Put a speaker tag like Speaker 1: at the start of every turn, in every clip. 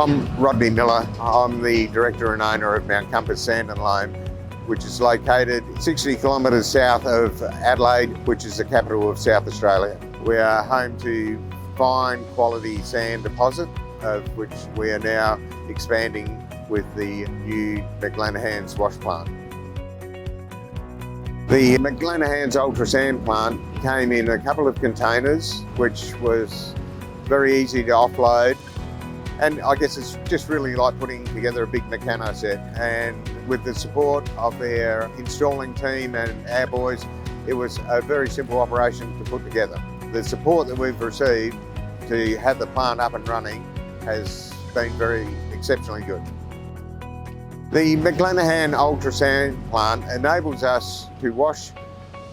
Speaker 1: I'm Rodney Miller. I'm the director and owner of Mount Compass Sand and Loam, which is located 60 kilometres south of Adelaide, which is the capital of South Australia. We are home to fine quality sand deposit, of which we are now expanding with the new McLanahan's wash plant. The McLanahan's UltraSAND Plant came in a couple of containers, which was very easy to offload. And I guess it's just really like putting together a big mechano set. And with the support of their installing team and our boys, it was a very simple operation to put together. The support that we've received to have the plant up and running has been very exceptionally good. The McLanahan UltraSAND Plant enables us to wash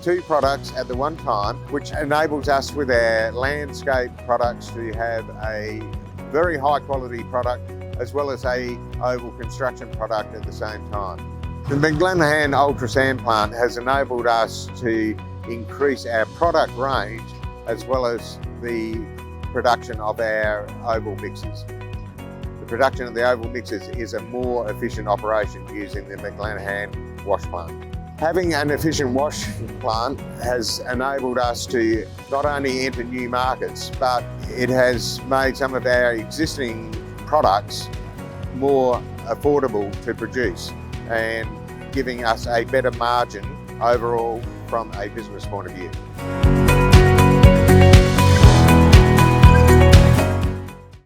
Speaker 1: two products at the one time, which enables us with our landscape products to have a very high quality product as well as a oval construction product at the same time. The McLanahan UltraSAND Plant has enabled us to increase our product range as well as the production of our oval mixes. The production of the oval mixes is a more efficient operation using the McLanahan wash plant. Having an efficient wash plant has enabled us to not only enter new markets, but it has made some of our existing products more affordable to produce and giving us a better margin overall from a business point of view.